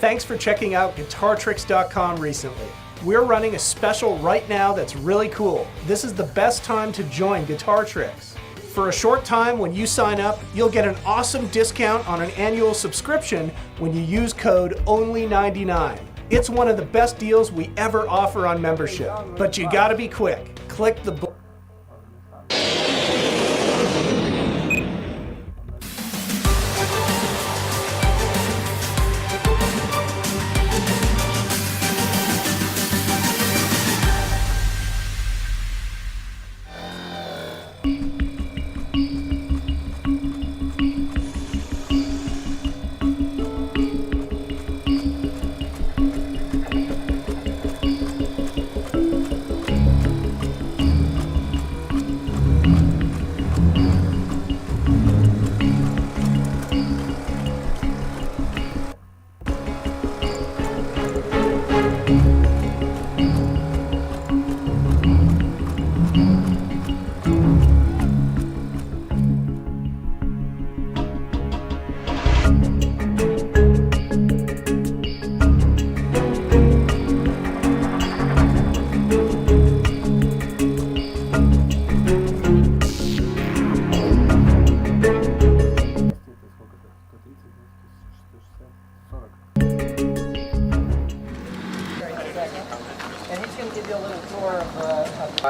Thanks for checking out GuitarTricks.com recently. We're running a special right now that's really cool. This is the best time to join Guitar Tricks. For a short time when you sign up, you'll get an awesome discount on an annual subscription when you use code ONLY99. It's one of the best deals we ever offer on membership, but you gotta be quick. Click the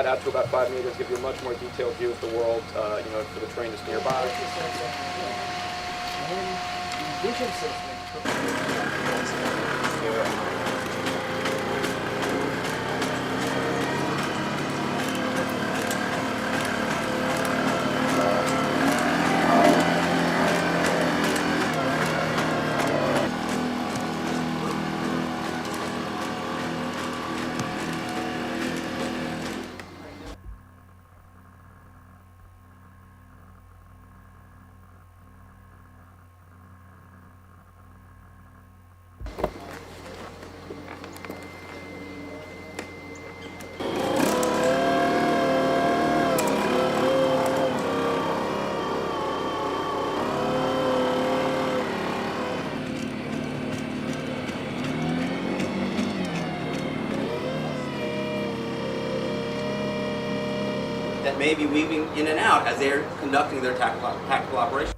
out to about 5 meters, give you a much more detailed view of the world, for the terrain that's nearby. That may be weaving in and out as they're conducting their tactical operation.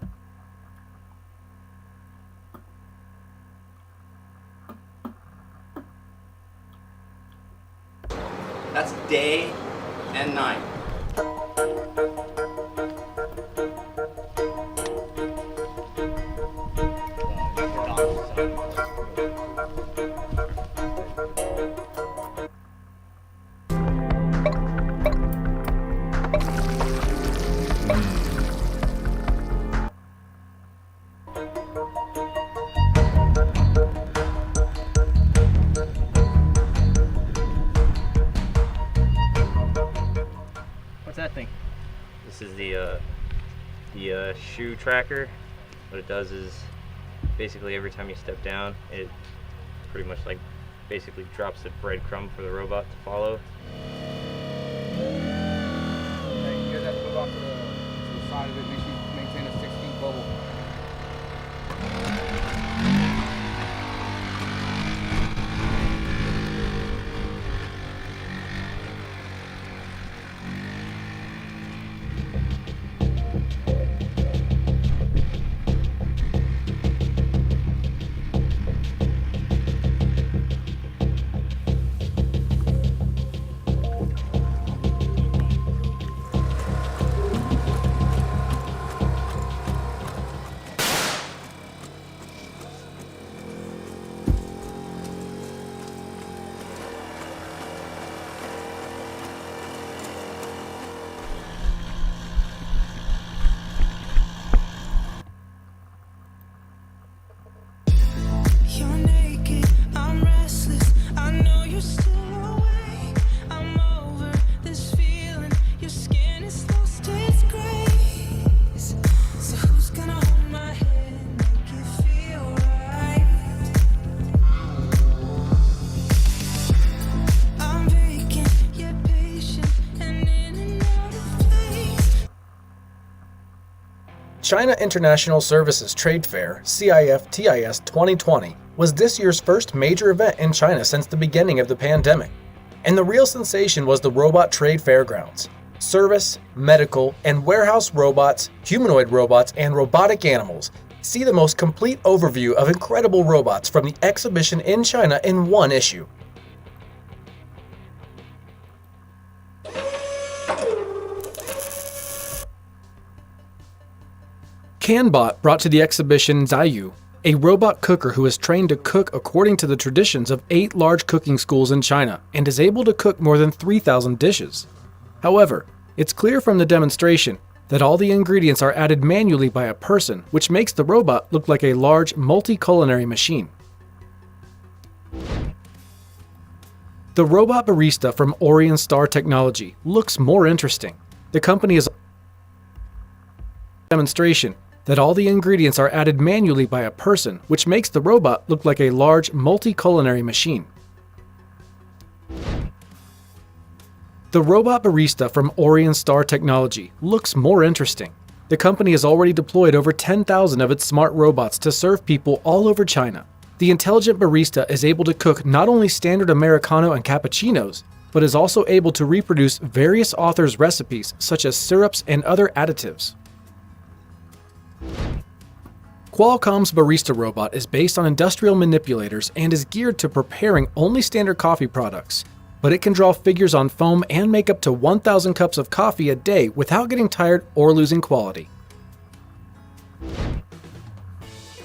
That's day and night. What's that thing? This is the shoe tracker. What it does is basically every time you step down, it pretty much basically drops a breadcrumb for the robot to follow. You guys have to move off to the side of it, make sure you maintain a 6-feet bubble. China International Services Trade Fair, CIF-TIS 2020. was this year's first major event in China since the beginning of the pandemic. And the real sensation was the Robot Trade Fairgrounds. Service, medical, and warehouse robots, humanoid robots, and robotic animals. See the most complete overview of incredible robots from the exhibition in China in one issue. CanBot brought to the exhibition Zaiyu, a robot cooker who is trained to cook according to the traditions of 8 large cooking schools in China and is able to cook more than 3,000 dishes. However, it's clear from the demonstration that all the ingredients are added manually by a person, which makes the robot look like a large multi-culinary machine. The robot barista from Orion Star Technology looks more interesting. The company is demonstration that all the ingredients are added manually by a person, which makes the robot look like a large multi-culinary machine. The robot barista from Orion Star Technology looks more interesting. The company has already deployed over 10,000 of its smart robots to serve people all over China. The intelligent barista is able to cook not only standard Americano and cappuccinos, but is also able to reproduce various authors' recipes such as syrups and other additives. Qualcomm's barista robot is based on industrial manipulators and is geared to preparing only standard coffee products, but it can draw figures on foam and make up to 1,000 cups of coffee a day without getting tired or losing quality.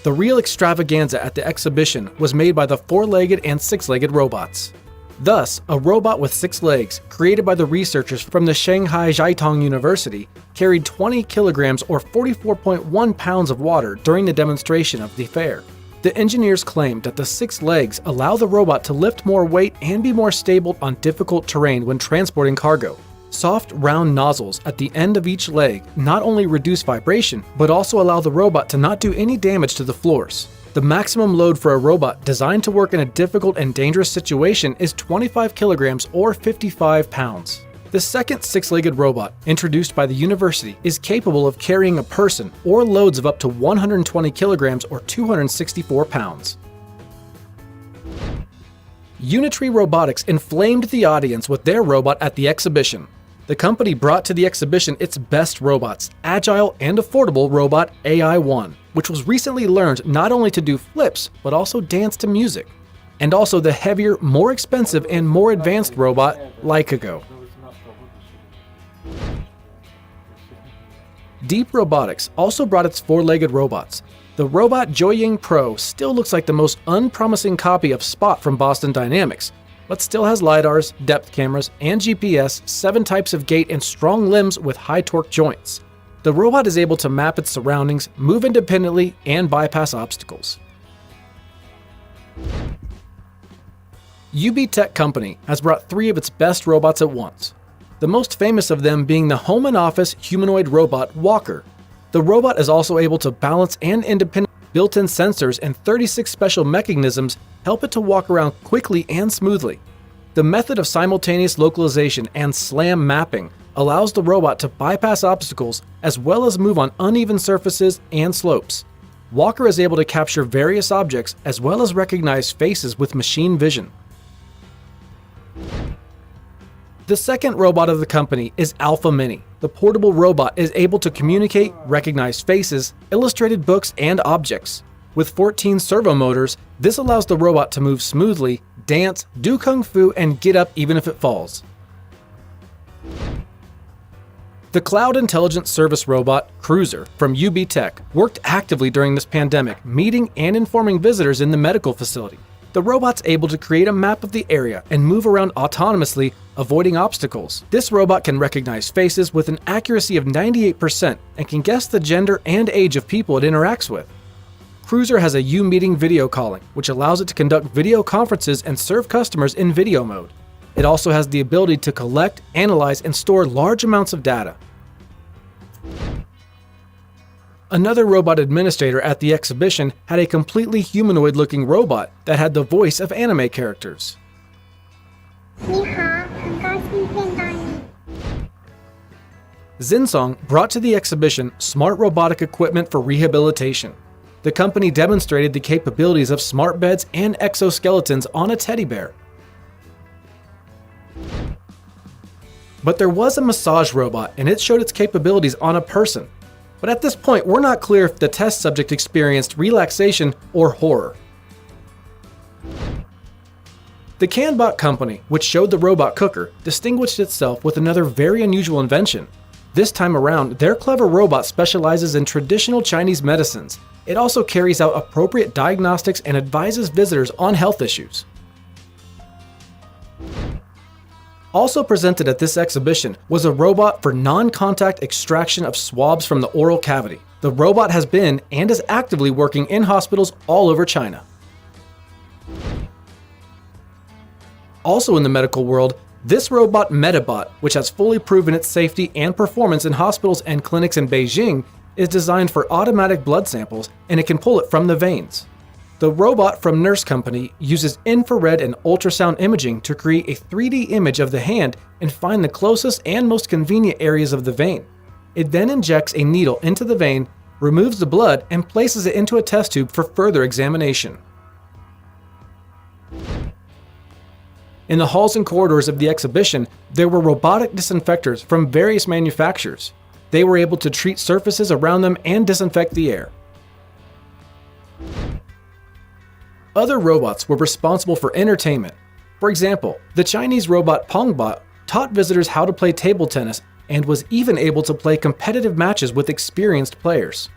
The real extravaganza at the exhibition was made by the 4-legged and 6-legged robots. Thus, a robot with 6 legs, created by the researchers from the Shanghai Jiaotong University, carried 20 kilograms or 44.1 pounds of water during the demonstration of the fair. The engineers claimed that the 6 legs allow the robot to lift more weight and be more stable on difficult terrain when transporting cargo. Soft, round nozzles at the end of each leg not only reduce vibration, but also allow the robot to not do any damage to the floors. The maximum load for a robot designed to work in a difficult and dangerous situation is 25 kilograms or 55 pounds. The second 6-legged robot, introduced by the university, is capable of carrying a person or loads of up to 120 kilograms or 264 pounds. Unitree Robotics inflamed the audience with their robot at the exhibition. The company brought to the exhibition its best robots, agile and affordable robot AI-1, which was recently learned not only to do flips, but also dance to music. And also the heavier, more expensive, and more advanced robot, Lycago. Deep Robotics also brought its 4-legged robots. The robot Joying Pro still looks like the most unpromising copy of Spot from Boston Dynamics, but still has LiDARs, depth cameras, and GPS, 7 types of gait, and strong limbs with high torque joints. The robot is able to map its surroundings, move independently, and bypass obstacles. UB Tech Company has brought 3 of its best robots at once. The most famous of them being the home and office humanoid robot Walker. The robot is also able to balance and independently. Built-in sensors and 36 special mechanisms help it to walk around quickly and smoothly. The method of simultaneous localization and SLAM mapping allows the robot to bypass obstacles as well as move on uneven surfaces and slopes. Walker is able to capture various objects as well as recognize faces with machine vision. The second robot of the company is Alpha Mini. The portable robot is able to communicate, recognize faces, illustrated books, and objects. With 14 servo motors, this allows the robot to move smoothly, dance, do kung fu, and get up even if it falls. The Cloud Intelligence Service robot, Cruiser, from UB Tech, worked actively during this pandemic, meeting and informing visitors in the medical facility. The robot's able to create a map of the area and move around autonomously, avoiding obstacles. This robot can recognize faces with an accuracy of 98% and can guess the gender and age of people it interacts with. Cruiser has a U-meeting video calling, which allows it to conduct video conferences and serve customers in video mode. It also has the ability to collect, analyze, and store large amounts of data. Another robot administrator at the exhibition had a completely humanoid-looking robot that had the voice of anime characters. Zinsong brought to the exhibition smart robotic equipment for rehabilitation. the company demonstrated the capabilities of smart beds and exoskeletons on a teddy bear. But there was a massage robot, and it showed its capabilities on a person. But at this point, we're not clear if the test subject experienced relaxation or horror. The CanBot company, which showed the robot cooker, distinguished itself with another very unusual invention. This time around, their clever robot specializes in traditional Chinese medicines. It also carries out appropriate diagnostics and advises visitors on health issues. Also presented at this exhibition was a robot for non-contact extraction of swabs from the oral cavity. The robot has been and is actively working in hospitals all over China. Also in the medical world, this robot Metabot, which has fully proven its safety and performance in hospitals and clinics in Beijing, is designed for automatic blood samples, and it can pull it from the veins. The robot from Nurse Company uses infrared and ultrasound imaging to create a 3D image of the hand and find the closest and most convenient areas of the vein. It then injects a needle into the vein, removes the blood, and places it into a test tube for further examination. In the halls and corridors of the exhibition, there were robotic disinfectors from various manufacturers. They were able to treat surfaces around them and disinfect the air. Other robots were responsible for entertainment. For example, the Chinese robot Pongbot taught visitors how to play table tennis and was even able to play competitive matches with experienced players.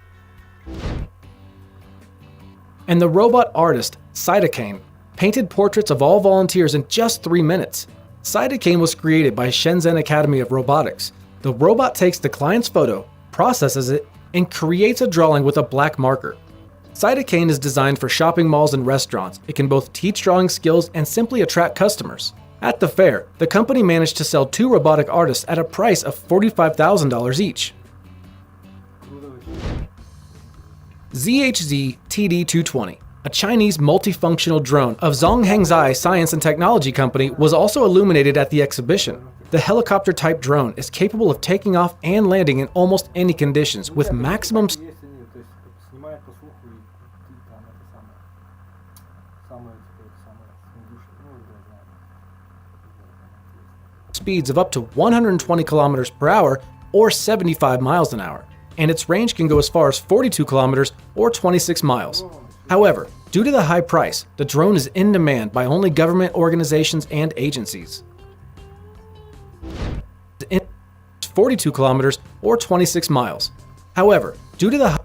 And the robot artist, Cytokane, painted portraits of all volunteers in just 3 minutes. Cytokane was created by Shenzhen Academy of Robotics. The robot takes the client's photo, processes it, and creates a drawing with a black marker. Cytokane is designed for shopping malls and restaurants. It can both teach drawing skills and simply attract customers. At the fair, the company managed to sell 2 robotic artists at a price of $45,000 each. ZHZ TD220, a Chinese multifunctional drone of Zhonghengzai Science and Technology Company, was also illuminated at the exhibition. The helicopter-type drone is capable of taking off and landing in almost any conditions with maximum speeds of up to 120 kilometers per hour or 75 miles an hour, and its range can go as far as 42 kilometers or 26 miles. However, due to the high price, the drone is in demand by only government organizations and agencies. 42 kilometers or 26 miles. However, due to the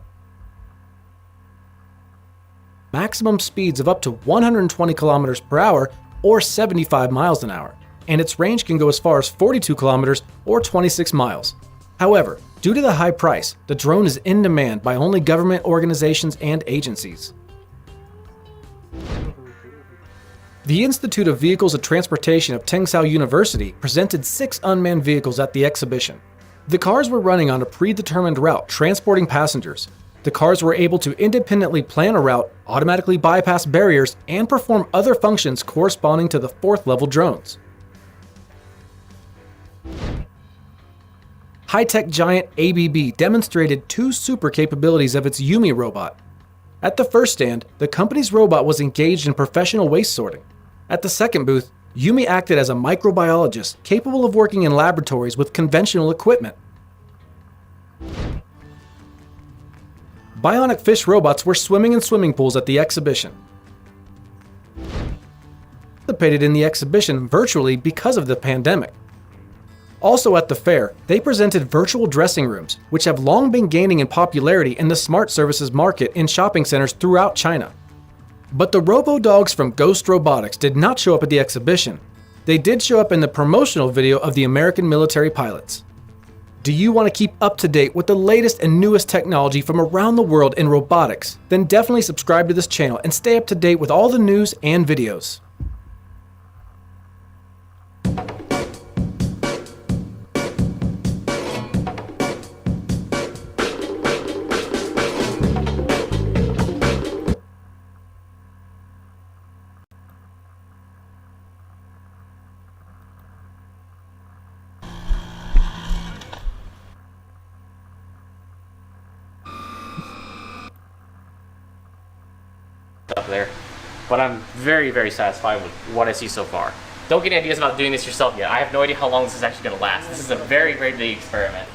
maximum speeds of up to 120 kilometers per hour or 75 miles an hour, and its range can go as far as 42 kilometers or 26 miles. However, due to the high price, the drone is in demand by only government organizations and agencies. The Institute of Vehicles and Transportation of Tengsao University presented 6 unmanned vehicles at the exhibition. The cars were running on a predetermined route transporting passengers. The cars were able to independently plan a route, automatically bypass barriers, and perform other functions corresponding to the 4th level drones. High-tech giant ABB demonstrated 2 super capabilities of its Yumi robot. At the first stand, the company's robot was engaged in professional waste sorting. At the second booth, Yumi acted as a microbiologist capable of working in laboratories with conventional equipment. Bionic fish robots were swimming in swimming pools at the exhibition. Participated in the exhibition virtually because of the pandemic. Also at the fair, they presented virtual dressing rooms, which have long been gaining in popularity in the smart services market in shopping centers throughout China. But the robo-dogs from Ghost Robotics did not show up at the exhibition. They did show up in the promotional video of the American military pilots. Do you want to keep up to date with the latest and newest technology from around the world in robotics? Then definitely subscribe to this channel and stay up to date with all the news and videos. up there. But I'm very, very satisfied with what I see so far. Don't get any ideas about doing this yourself yet. I have no idea how long this is actually going to last. This is a very, very big experiment.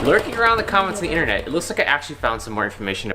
Lurking around the comments on the internet, it looks like I actually found some more information.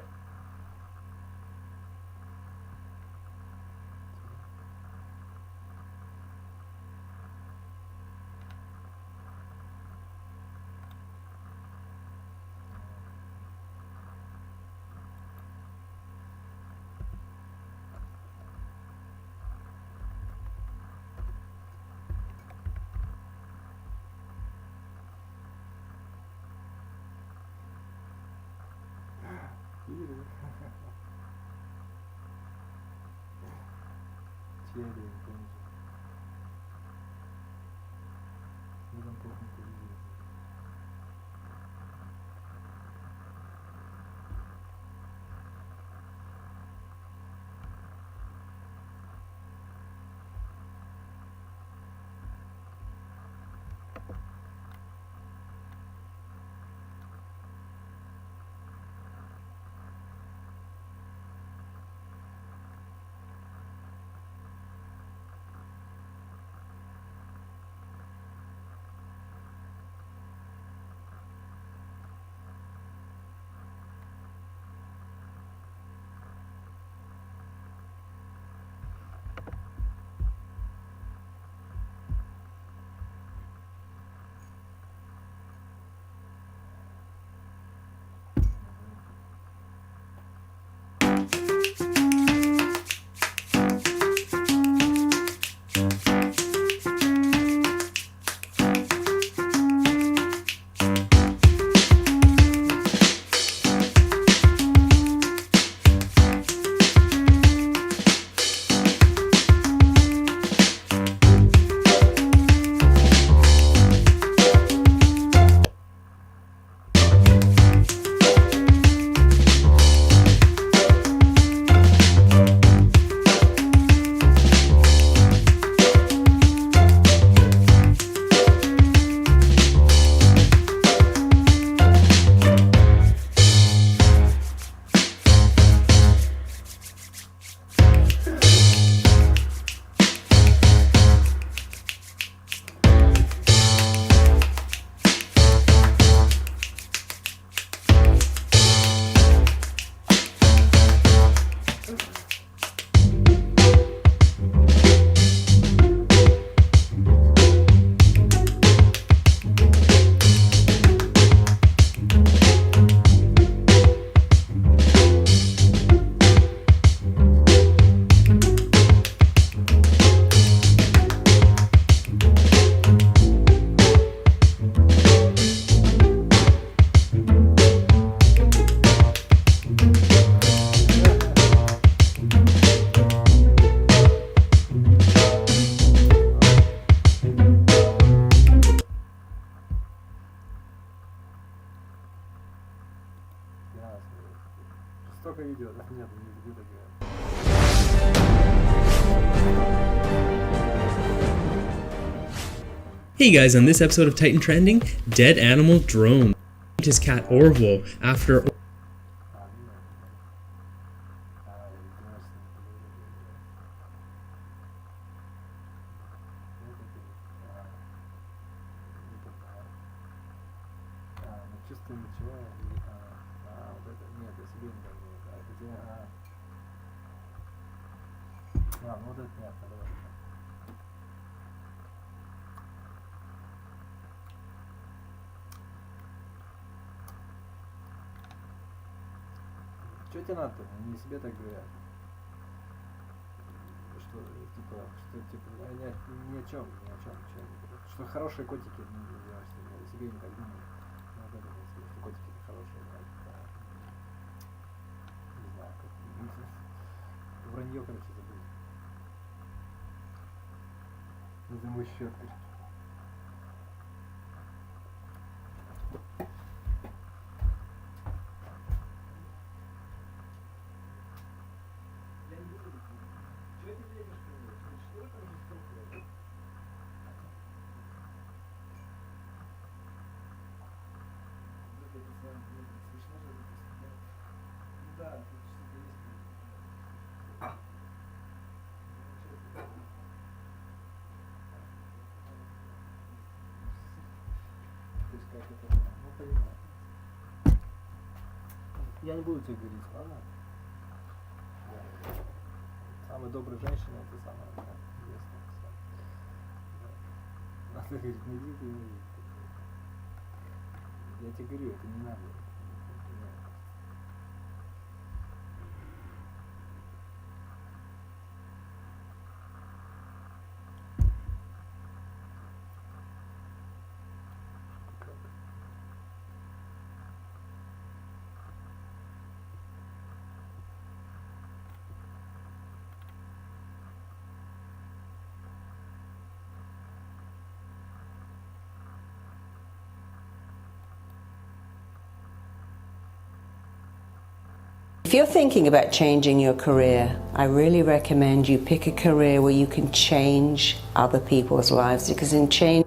Столько видео, да? Нет, не люблю такие. Hey guys, on this episode of Titan Trending, dead animal drone. His cat Orville after Что тебе надо? Они себе так говорят. Что типа, ни о чем. Что хорошие котики, я себе не так думаю. Что котики это хорошие, не знаю, как вранье, короче, забыл. За мой счет, короче. Я не буду тебе говорить, ладно? Да. Самая добрая женщина — это самая известная. Надо говорить, не иди ты, не иди. Я тебе говорю, это не надо. If you're thinking about changing your career, I really recommend you pick a career where you can change other people's lives, because in change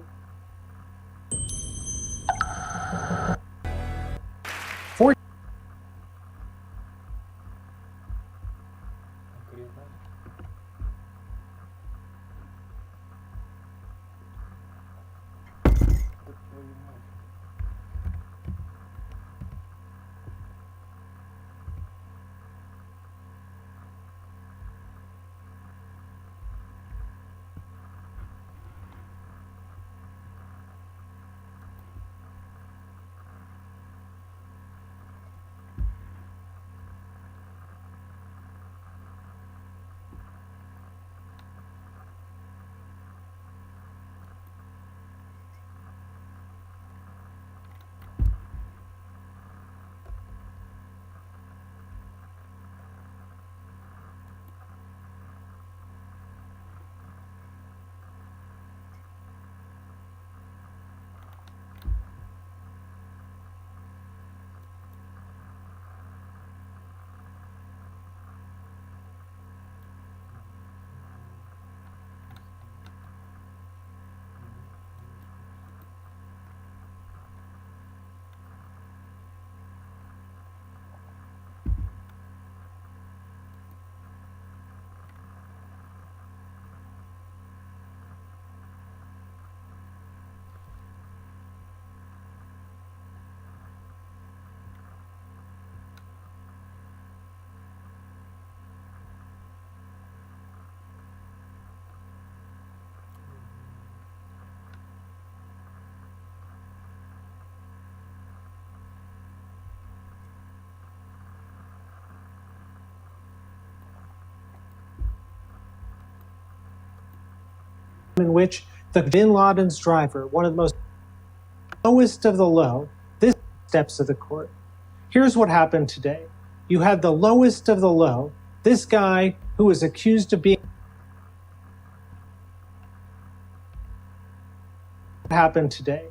in which the Bin Laden's driver, one of the most lowest of the low, this steps of the court. Here's what happened today. You had the lowest of the low, this guy who was accused of being happened today.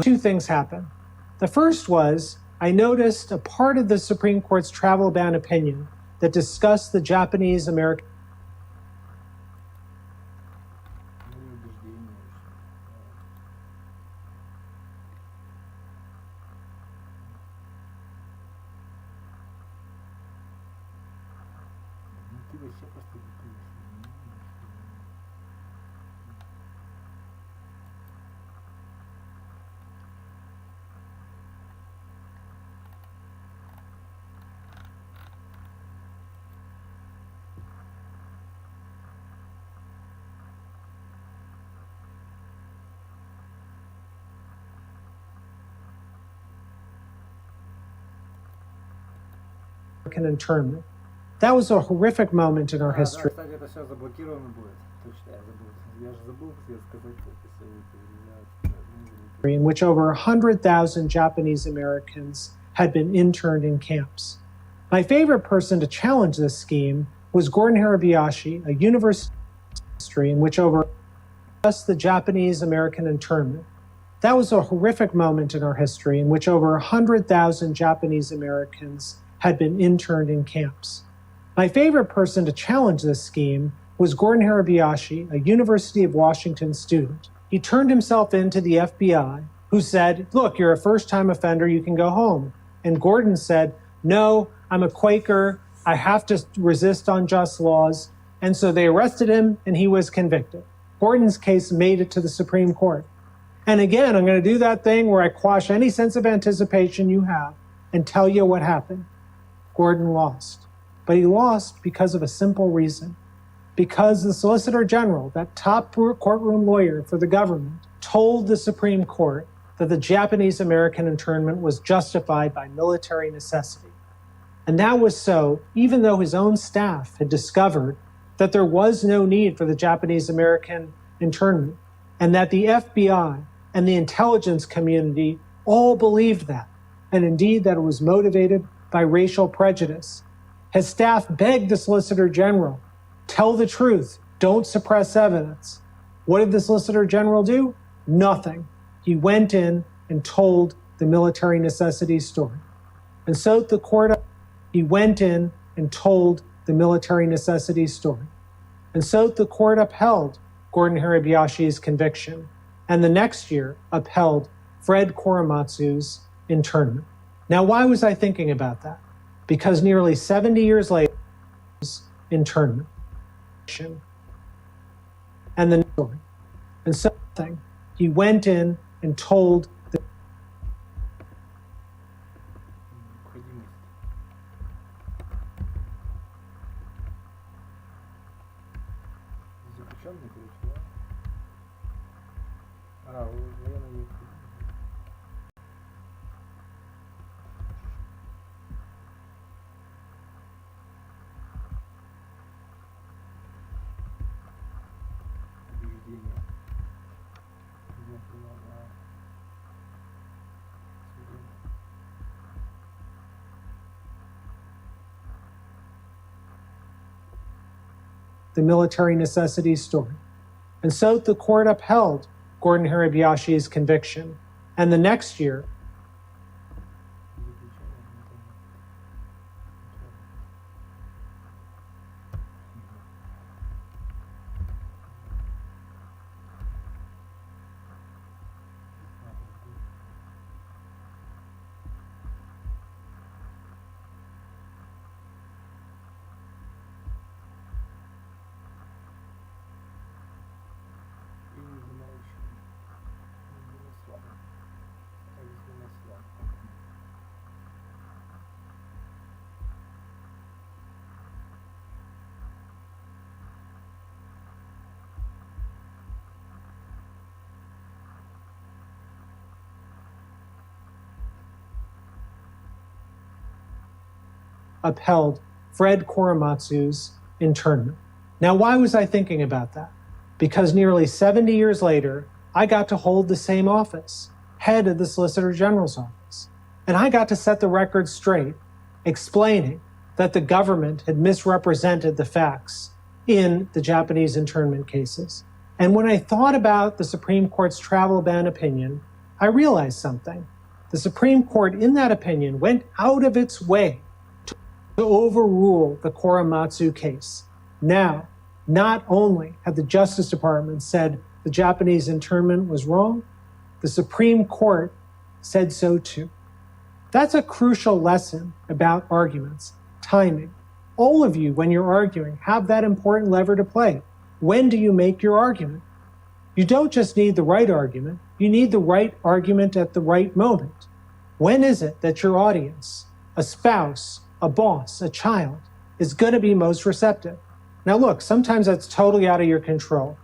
Two things happened. The first was I noticed a part of the Supreme Court's travel ban opinion that discussed the Japanese American internment. That was a horrific moment in our history. Кстати, это сейчас заблокировано будет. Точно, я забыл. Я же забыл сказать, in which over 100,000 Japanese Americans had been interned in camps. My favorite person to challenge this scheme was Gordon Hirabayashi, a university in which over the Japanese American internment. That was a horrific moment in our history in which over 100,000 Japanese Americans had been interned in camps. My favorite person to challenge this scheme was Gordon Hirabayashi, a University of Washington student. He turned himself in to the FBI, who said, look, you're a first-time offender, you can go home. And Gordon said, no, I'm a Quaker, I have to resist unjust laws. And so they arrested him and he was convicted. Gordon's case made it to the Supreme Court. And again, I'm going to do that thing where I quash any sense of anticipation you have and tell you what happened. Gordon lost. But he lost because of a simple reason. Because the Solicitor General, that top courtroom lawyer for the government, told the Supreme Court that the Japanese-American internment was justified by military necessity. And that was so, even though his own staff had discovered that there was no need for the Japanese-American internment, and that the FBI and the intelligence community all believed that, and indeed that it was motivated by racial prejudice. His staff begged the Solicitor General, tell the truth, don't suppress evidence. What did the Solicitor General do? Nothing. He went in and told the military necessity story. And so the court, he went in and told the military necessity story. And so the court upheld Gordon Hirabayashi's conviction, and the next year upheld Fred Korematsu's internment. Now, why was I thinking about that? Because nearly 70 years later, internment. And the story. And so he went in and told the Заключенный, короче, да? А, военная необходимость. Убеждение. Я понял, да. the military necessity story. And so the court upheld Gordon Hirabayashi's conviction. And the next year, upheld Fred Korematsu's internment. Now, why was I thinking about that? Because nearly 70 years later, I got to hold the same office, head of the Solicitor General's office. And I got to set the record straight, explaining that the government had misrepresented the facts in the Japanese internment cases. And when I thought about the Supreme Court's travel ban opinion, I realized something. The Supreme Court, in that opinion, went out of its way to overrule the Korematsu case. Now, not only had the Justice Department said the Japanese internment was wrong, the Supreme Court said so too. That's a crucial lesson about arguments, timing. All of you, when you're arguing, have that important lever to play. When do you make your argument? You don't just need the right argument, you need the right argument at the right moment. When is it that your audience, a spouse, a boss, a child, is going to be most receptive? Now look, sometimes that's totally out of your control.